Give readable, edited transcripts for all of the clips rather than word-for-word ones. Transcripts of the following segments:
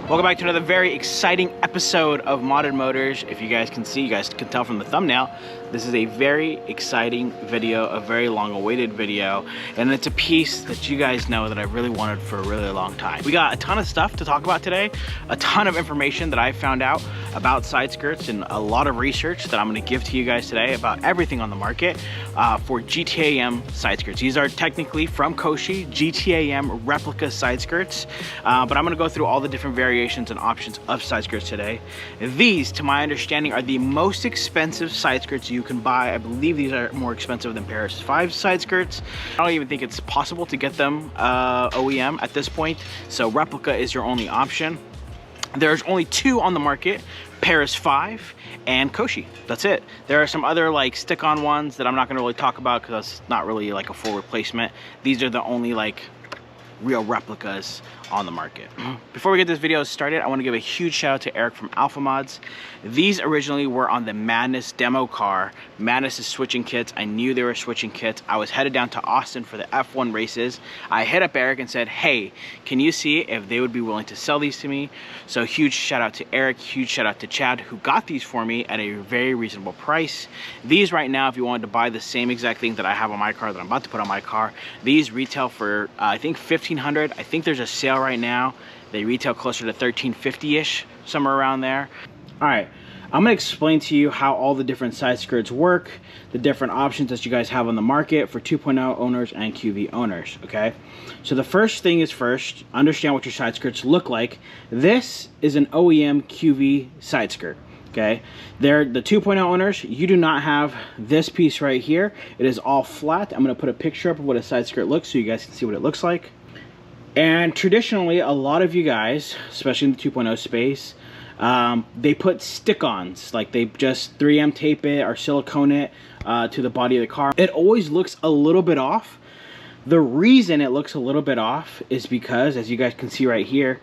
Welcome back to another very exciting episode of Modded Motors. If you guys can see, you guys can tell from the thumbnail, this is a very exciting video, a very long awaited video, and it's a piece that you guys know that I really wanted for a really long time. We got a ton of stuff to talk about today, a ton of information that I found out about side skirts and a lot of research that I'm gonna give to you guys today about everything on the market for GTAm side skirts. These are technically from Koshi, GTAm replica side skirts, but I'm gonna go through all the different variations and options of side skirts today. These, to my understanding, are the most expensive side skirts you can buy. I believe these are more expensive than Paris 5 side skirts. I don't even think it's possible to get them OEM at this point, so replica is your only option. There's only two on the market, Paris 5 and Koshi. That's it. There are some other like stick-on ones that I'm not gonna really talk about because that's not really like a full replacement. These are the only like real replicas on the market. Before we get this video started, I want to give a huge shout out to Eric from Alpha Mods. These originally were on the Madness demo car. Madness is switching kits. I knew they were switching kits. I was headed down to Austin for the F1 races. I hit up Eric and said, hey, can you see if they would be willing to sell these to me? So huge shout out to Eric, huge shout out to Chad, who got these for me at a very reasonable price. These right now, if you wanted to buy the same exact thing that I have on my car, that I'm about to put on my car, these retail for I think $1,500. I think there's a sale right now. They retail closer to $1,350-ish, somewhere around there. All right, I'm gonna explain to you how all the different side skirts work, the different options that you guys have on the market for 2.0 owners and QV owners, okay? So the first thing is first, understand what your side skirts look like. This is an OEM QV side skirt. Okay, they're the 2.0 owners. You do not have this piece right here. It is all flat. I'm going to put a picture up of what a side skirt looks so you guys can see what it looks like. And traditionally, a lot of you guys, especially in the 2.0 space, they put stick-ons, like they just 3M tape it or silicone it to the body of the car. It always looks a little bit off. The reason it looks a little bit off is because, as you guys can see right here,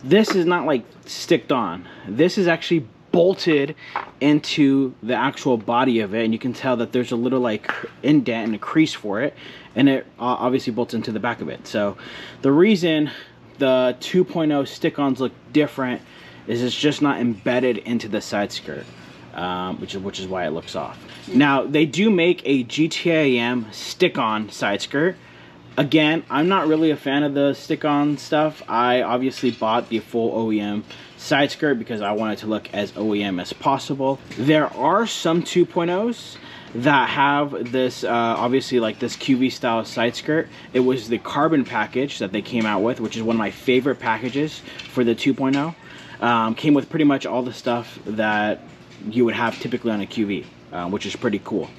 this is not like sticked on. This is actually bolted into the actual body of it, and you can tell that there's a little like indent and a crease for it, and it obviously bolts into the back of it. So the reason the 2.0 stick-ons look different is it's just not embedded into the side skirt, which is why it looks off. Now they do make a GTAm stick-on side skirt. Again, I'm not really a fan of the stick-on stuff. I obviously bought the full OEM side skirt because I wanted to look as OEM as possible. There are some 2.0s that have this, obviously like this QV style side skirt. It was the carbon package that they came out with, which is one of my favorite packages for the 2.0. Came with pretty much all the stuff that you would have typically on a QV, which is pretty cool.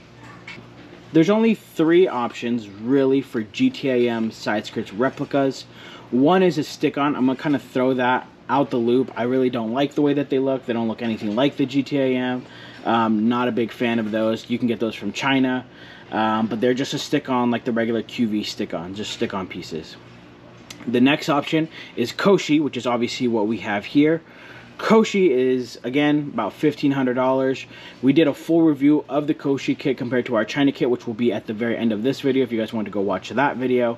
There's only three options really for GTAm side skirts replicas. One is a stick-on. I'm gonna kind of throw that out the loop. I really don't like the way that they look. They don't look anything like the GTAm. Not a big fan of those. You can get those from China, but they're just a stick-on like the regular QV stick-on, just stick-on pieces. The next option is Koshi, which is obviously what we have here. Koshi is, again, about $1,500. We did a full review of the Koshi kit compared to our China kit, which will be at the very end of this video if you guys want to go watch that video.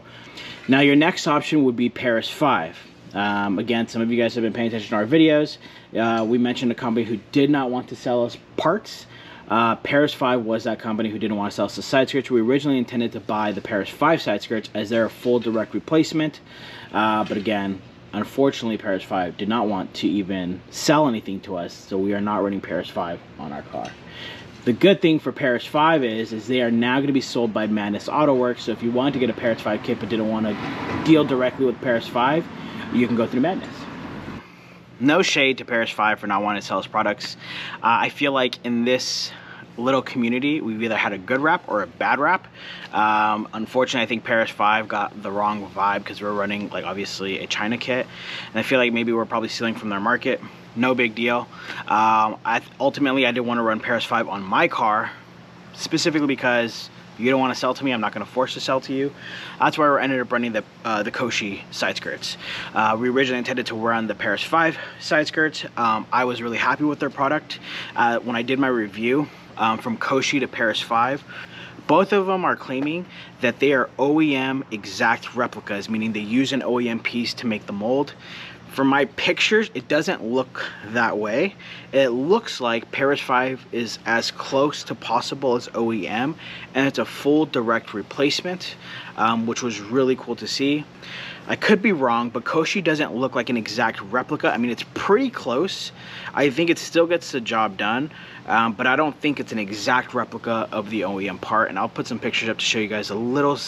Now, your next option would be Paris 5. Again, some of you guys have been paying attention to our videos. We mentioned a company who did not want to sell us parts. Paris 5 was that company who didn't want to sell us the side skirts. We originally intended to buy the Paris 5 side skirts as they're a full direct replacement. But again, unfortunately, Paris 5 did not want to even sell anything to us, so we are not running Paris 5 on our car. The good thing for Paris 5 is they are now going to be sold by Madness Auto Works, so if you wanted to get a Paris 5 kit but didn't want to deal directly with Paris 5, you can go through Madness. No shade to Paris 5 for not wanting to sell us products. I feel like in this little community, we've either had a good rap or a bad rap. Unfortunately, I think Paris 5 got the wrong vibe because we're running like obviously a China kit, and I feel like maybe we're probably stealing from their market. No big deal. Ultimately, I did want to run Paris 5 on my car, specifically because you don't want to sell to me, I'm not going to force to sell to you. That's why we ended up running the Koshi side skirts. We originally intended to run the Paris 5 side skirts. I was really happy with their product. When I did my review from Koshi to Paris 5, both of them are claiming that they are OEM exact replicas, meaning they use an OEM piece to make the mold. From my pictures, it doesn't look that way. It looks like Paris 5 is as close to possible as OEM, and it's a full direct replacement, which was really cool to see. I could be wrong, but Koshi doesn't look like an exact replica. I mean, it's pretty close. I think it still gets the job done, but I don't think it's an exact replica of the OEM part, and I'll put some pictures up to show you guys a little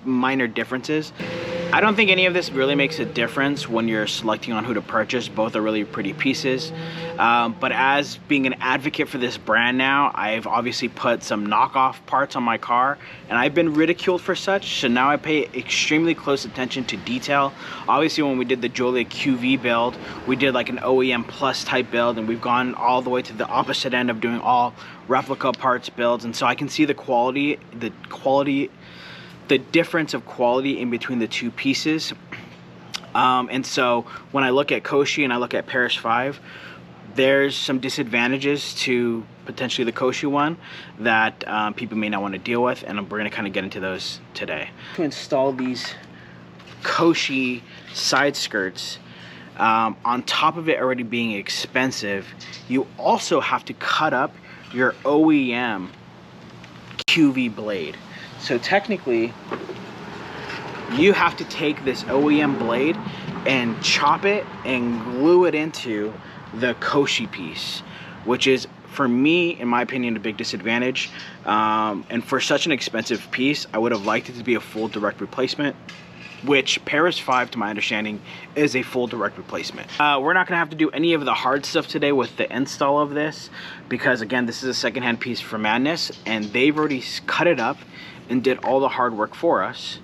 minor differences. I don't think any of this really makes a difference when you're selecting on who to purchase. Both are really pretty pieces. But as being an advocate for this brand now, I've obviously put some knockoff parts on my car, and I've been ridiculed for such, so now I pay extremely close attention to detail. Obviously, when we did the Giulia QV build, we did like an OEM plus type build, and we've gone all the way to the opposite end of doing all replica parts builds, and so I can see the difference of quality in between the two pieces. And so when I look at Koshi and I look at Paris 5, there's some disadvantages to potentially the Koshi one that people may not want to deal with, and we're going to kind of get into those today. To install these Koshi side skirts, on top of it already being expensive, you also have to cut up your OEM QV blade. So technically, you have to take this OEM blade and chop it and glue it into the Koshi piece, which is, for me, in my opinion, a big disadvantage. And for such an expensive piece, I would have liked it to be a full direct replacement, which Paris 5, to my understanding, is a full direct replacement. We're not gonna have to do any of the hard stuff today with the install of this, because again, this is a secondhand piece from Madness, and they've already cut it up and did all the hard work for us.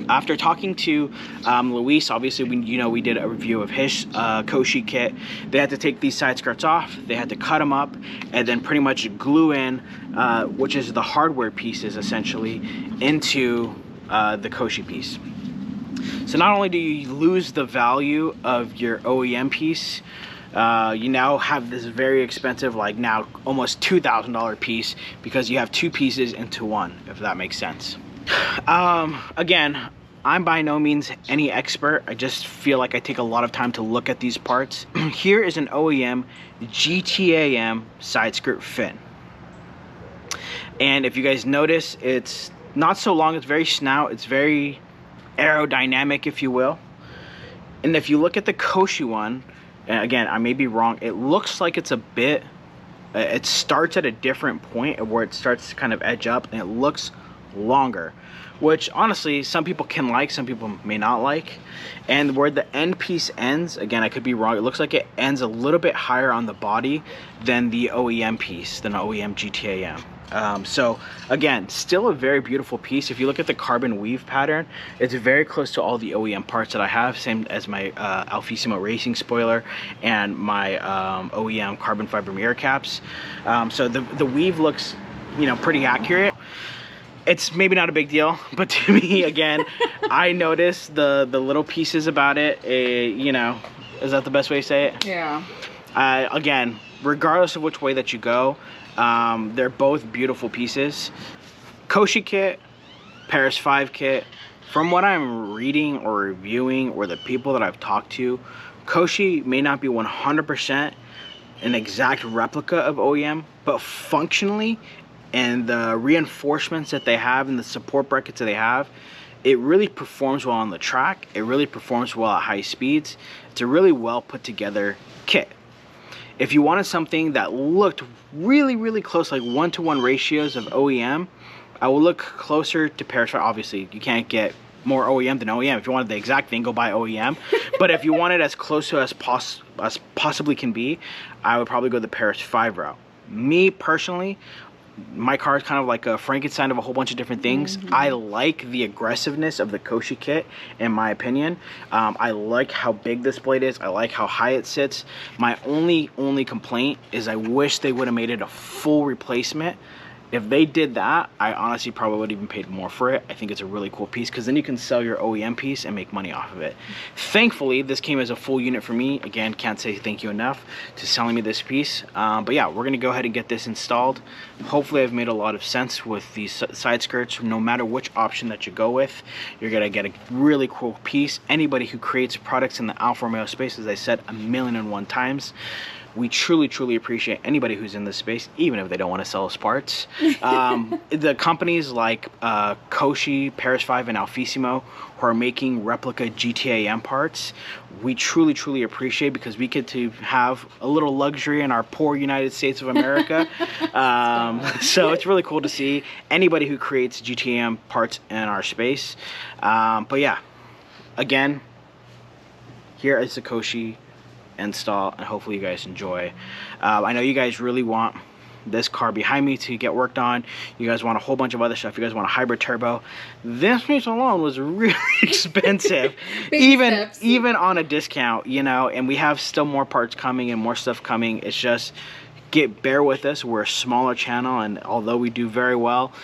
After talking to Luis, obviously we did a review of his Koshi kit. They had to take these side skirts off, they had to cut them up, and then pretty much glue in, which is the hardware pieces essentially, into the Koshi piece. So not only do you lose the value of your OEM piece, you now have this very expensive, like now almost $2,000 piece, because you have two pieces into one, if that makes sense. Again, I'm by no means any expert. I just feel like I take a lot of time to look at these parts. Here is an OEM GTAm side skirt fin. And if you guys notice, it's not so long, it's very snout, it's very aerodynamic, if you will. And if you look at the Koshi one, and again, I may be wrong, it looks like it's a bit, it starts at a different point where it starts to kind of edge up, and it looks longer, which honestly some people can like, some people may not like. And where the end piece ends, again, I could be wrong, it looks like it ends a little bit higher on the body than the OEM piece, than the OEM GTAm. So again, still a very beautiful piece. If you look at the carbon weave pattern, it's very close to all the OEM parts that I have, same as my Alfissimo racing spoiler and my OEM carbon fiber mirror caps. So the weave looks, you know, pretty accurate. It's maybe not a big deal, but to me, again, I noticed the little pieces about it. You know, is that the best way to say it? Yeah. Again, regardless of which way that you go, they're both beautiful pieces. Koshi kit, Paris 5 kit, from what I'm reading or reviewing or the people that I've talked to, Koshi may not be 100% an exact replica of OEM, but functionally, and the reinforcements that they have and the support brackets that they have, it really performs well on the track. It really performs well at high speeds. It's a really well put together kit. If you wanted something that looked really, really close, like 1-to-1 ratios of OEM, I will look closer to Paris 5. Obviously, you can't get more OEM than OEM. If you wanted the exact thing, go buy OEM. But if you want it as close to as possibly can be, I would probably go the Paris 5 route. Me, personally, my car is kind of like a Frankenstein of a whole bunch of different things. I like the aggressiveness of the Koshi kit, in my opinion. I like how big this blade is. I like how high it sits. My only complaint is I wish they would have made it a full replacement If they did that, I honestly probably would have even paid more for it. I think it's a really cool piece because then you can sell your OEM piece and make money off of it. Thankfully, this came as a full unit for me. Again, can't say thank you enough to selling me this piece. But yeah, we're gonna go ahead and get this installed. Hopefully I've made a lot of sense with these side skirts. No matter which option that you go with, you're gonna get a really cool piece. Anybody who creates products in the Alfa Romeo space, as I said 1,000,001 times, we truly appreciate anybody who's in this space, even if they don't want to sell us parts. The companies like Koshi, Paris 5, and Alfissimo, who are making replica GTAm parts, we truly appreciate, because we get to have a little luxury in our poor United States of America. So it's really cool to see anybody who creates GTAm parts in our space. But yeah, again, here is the Koshi install, and hopefully you guys enjoy. I know you guys really want this car behind me to get worked on. You guys want a whole bunch of other stuff. You guys want a hybrid turbo. This piece alone was really expensive, even on a discount, you know. And we have still more parts coming and more stuff coming. It's just bear with us. We're a smaller channel, and although we do very well,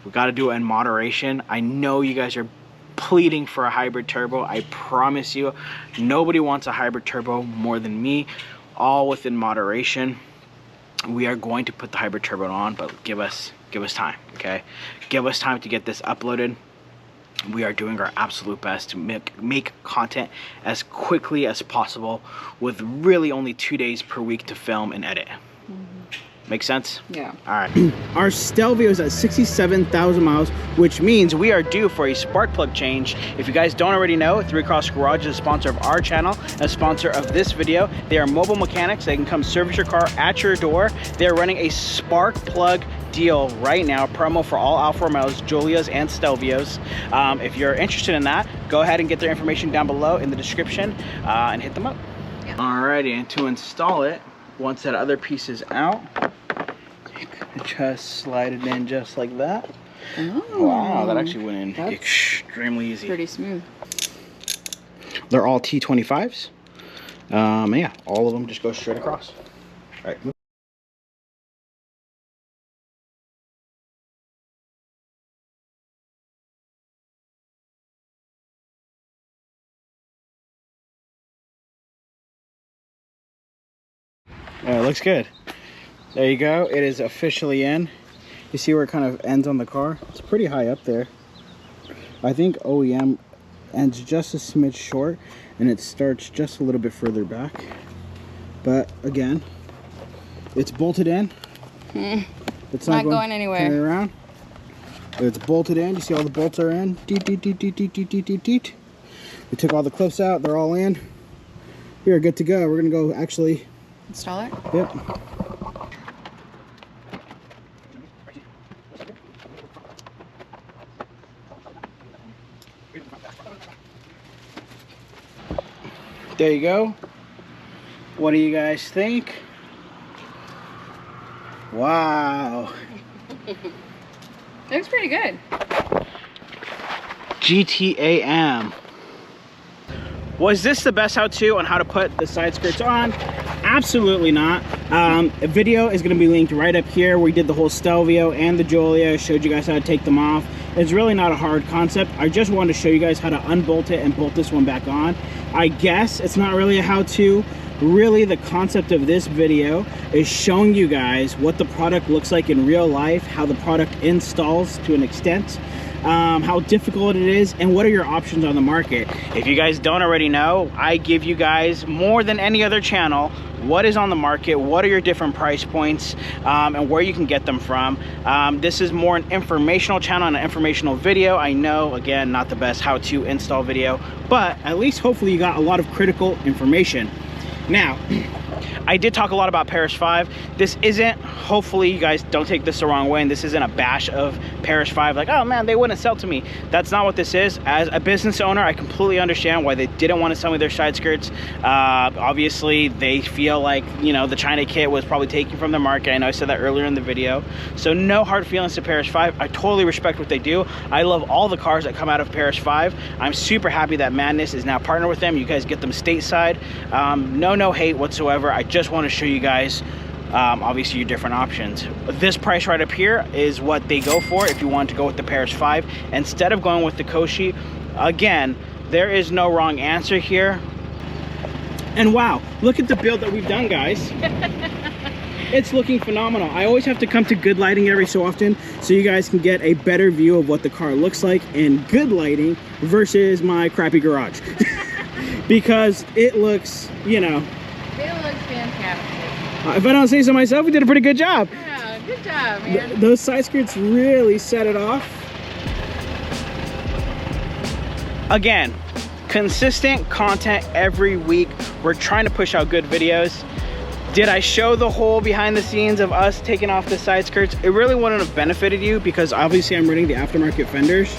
we got to do it in moderation. I know you guys are pleading for a hybrid turbo. I promise you, nobody wants a hybrid turbo more than me. All within moderation. We are going to put the hybrid turbo on, but give us time, okay? Give us time to get this uploaded. We are doing our absolute best to make content as quickly as possible, with really only 2 days per week to film and edit. Make sense? Yeah. All right. Our Stelvio is at 67,000 miles, which means we are due for a spark plug change. If you guys don't already know, 3 Cross Garage is a sponsor of our channel, a sponsor of this video. They are mobile mechanics. They can come service your car at your door. They're running a spark plug deal right now, promo for all Alfa Romeos, Giulias, and Stelvios. If you're interested in that, go ahead and get their information down below in the description and hit them up. Yeah. Alrighty, and to install it, once that other piece is out, you can just slide it in just like that. Oh, wow, that actually went in extremely easy. Pretty smooth. They're all T25s. Yeah, all of them just go straight across. All right. Yeah, it looks good. There you go. It is officially in. You see where it kind of ends on the car? It's pretty high up there. I think OEM ends just a smidge short, and it starts just a little bit further back. But again, it's bolted in. It's not going anywhere. Around. It's bolted in. You see all the bolts are in. We took all the clips out. They're all in. We are good to go. We're gonna go actually install it? Yep. There you go. What do you guys think? Wow. Looks pretty good. GTAm. Was this the best how-to on how to put the side skirts on? Absolutely not. A video is going to be linked right up here. We did the whole Stelvio and the Giulia, showed you guys how to take them off. It's really not a hard concept. I just wanted to show you guys how to unbolt it and bolt this one back on. I guess it's not really a how-to. Really, the concept of this video is showing you guys what the product looks like in real life, how the product installs to an extent, how difficult it is, and what are your options on the market. If you guys don't already know, I give you guys more than any other channel what is on the market, what are your different price points, and where you can get them from. This is more an informational channel and an informational video. I know, again, not the best how-to install video, but at least hopefully you got a lot of critical information. Now, I did talk a lot about Paris 5. This isn't, hopefully you guys don't take this the wrong way, and this isn't a bash of Paris 5, like, oh man, they wouldn't sell to me. That's not what this is. As a business owner, I completely understand why they didn't want to sell me their side skirts. Obviously, they feel like, you know, the China kit was probably taken from the market. I know I said that earlier in the video. So no hard feelings to Paris 5. I totally respect what they do. I love all the cars that come out of Paris 5. I'm super happy that Madness is now partnered with them. You guys get them stateside. No hate whatsoever. I just want to show you guys obviously your different options. This price right up here is what they go for if you want to go with the Paris 5 instead of going with the Koshi. Again, there is no wrong answer here. And wow, look at the build that we've done, guys. It's looking phenomenal. I always have to come to good lighting every so often so you guys can get a better view of what the car looks like in good lighting versus my crappy garage. Because it looks, you know, it looks fantastic. If I don't say so myself, we did a pretty good job. Yeah, good job, man. Those side skirts really set it off. Again, consistent content every week. We're trying to push out good videos. Did I show the whole behind the scenes of us taking off the side skirts? It really wouldn't have benefited you because obviously I'm running the aftermarket fenders.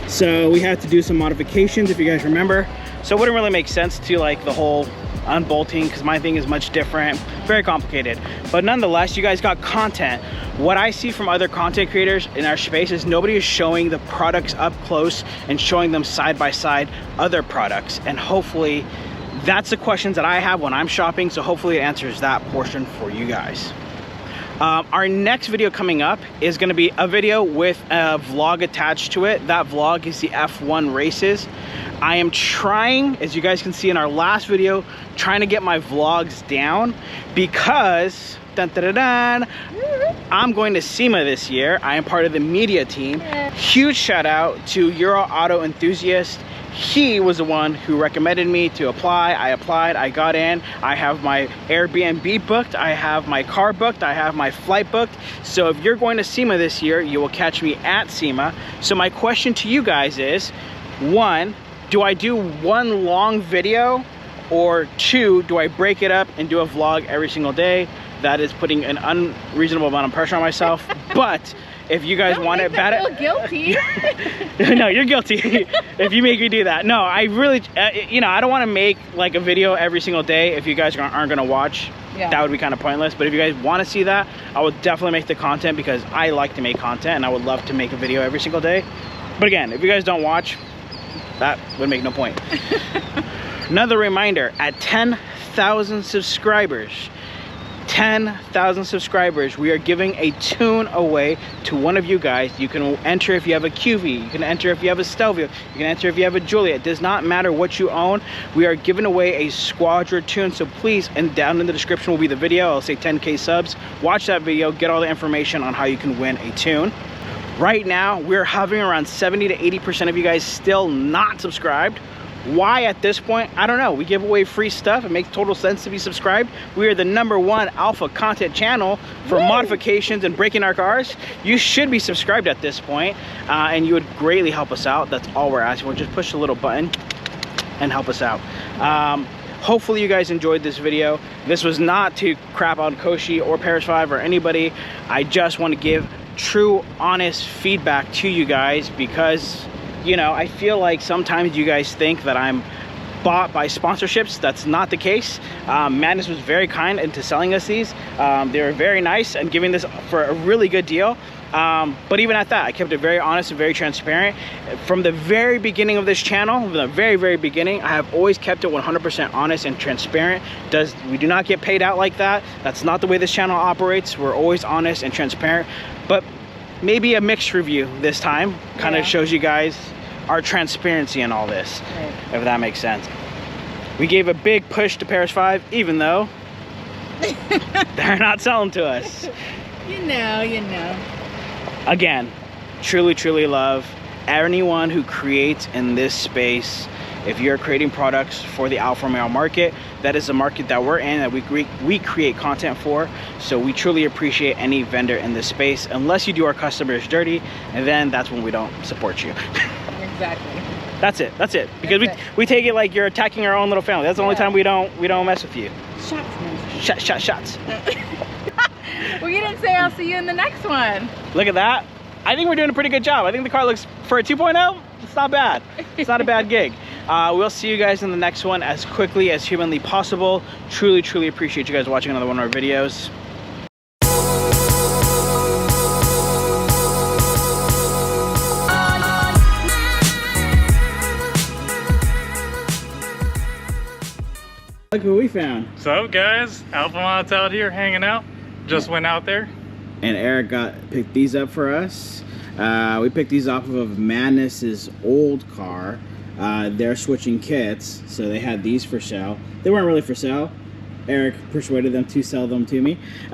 So we had to do some modifications, if you guys remember. So it wouldn't really make sense to like the whole unbolting because my thing is much different, very complicated. But nonetheless, you guys got content. What I see from other content creators in our space is nobody is showing the products up close and showing them side by side other products. And hopefully that's the questions that I have when I'm shopping. So hopefully it answers that portion for you guys. Our next video coming up is going to be a video with a vlog attached to it. That vlog is the F1 races. I am trying, as you guys can see in our last video, trying to get my vlogs down because dun, dun, dun, dun, I'm going to SEMA this year. I am part of the media team. Huge shout out to Euro Auto Enthusiast. He was the one who recommended me to apply. I applied, I got in. I have my Airbnb booked, I have my car booked, I have my flight booked. So if you're going to SEMA this year, you will catch me at SEMA. So my question to you guys is, one, do I do one long video, or two, do I break it up and do a vlog every single day? That is putting an unreasonable amount of pressure on myself. But if you guys want it better, feel guilty. no, you're guilty if you make me do that. No, I really, you know, I don't want to make like a video every single day if you guys aren't going to watch. Yeah. That would be kind of pointless. But if you guys want to see that, I would definitely make the content because I like to make content and I would love to make a video every single day. But again, if you guys don't watch, that would make no point. Another reminder, at 10,000 subscribers, 10,000 subscribers, we are giving a tune away to one of you guys. You can enter if you have a QV, you can enter if you have a Stelvio, you can enter if you have a Giulia. It does not matter what you own. We are giving away a Squadra tune, so please, and down in the description will be the video. I'll say 10K subs. Watch that video, get all the information on how you can win a tune. Right now, we're hovering around 70 to 80% of you guys still not subscribed. Why at this point? I don't know. We give away free stuff. It makes total sense to be subscribed. We are the #1 alpha content channel for modifications and breaking our cars. You should be subscribed at this point, and you would greatly help us out. That's all we're asking. We'll just push a little button and help us out. Hopefully you guys enjoyed this video. This was not to crap on Koshi or Paris 5 or anybody. I just want to give true, honest feedback to you guys because, you know, I feel like sometimes you guys think that I'm bought by sponsorships. That's not the case. Madness was very kind into selling us these. They were very nice and giving this for a really good deal. But even at that, I kept it very honest and very transparent. From the very beginning of this channel, from the very, very beginning, I have always kept it 100% honest and transparent. We do not get paid out like that. That's not the way this channel operates. We're always honest and transparent. But maybe a mixed review this time kind of shows you guys our transparency in all this, if that makes sense. We gave a big push to Paris 5, even though they're not selling to us. You know. Again, truly, truly love anyone who creates in this space. If you're creating products for the Alfa Romeo market, that is the market that we're in, that we create content for. So we truly appreciate any vendor in this space, unless you do our customers dirty, and then that's when we don't support you. Exactly. That's it. Because we take it like you're attacking our own little family. That's the only time we don't mess with you. Shots, man. Shots. Well, you didn't say I'll see you in the next one. Look at that. I think we're doing a pretty good job. I think the car looks, for a 2.0, it's not bad. It's not a bad gig. We'll see you guys in the next one as quickly as humanly possible. Truly, truly appreciate you guys watching another one of our videos. Look what we found. What's up, guys? Alpha Mods out here hanging out. just went out there. And Eric picked these up for us. We picked these off of Madness's old car. They're switching kits, so they had these for sale. They weren't really for sale. Eric persuaded them to sell them to me.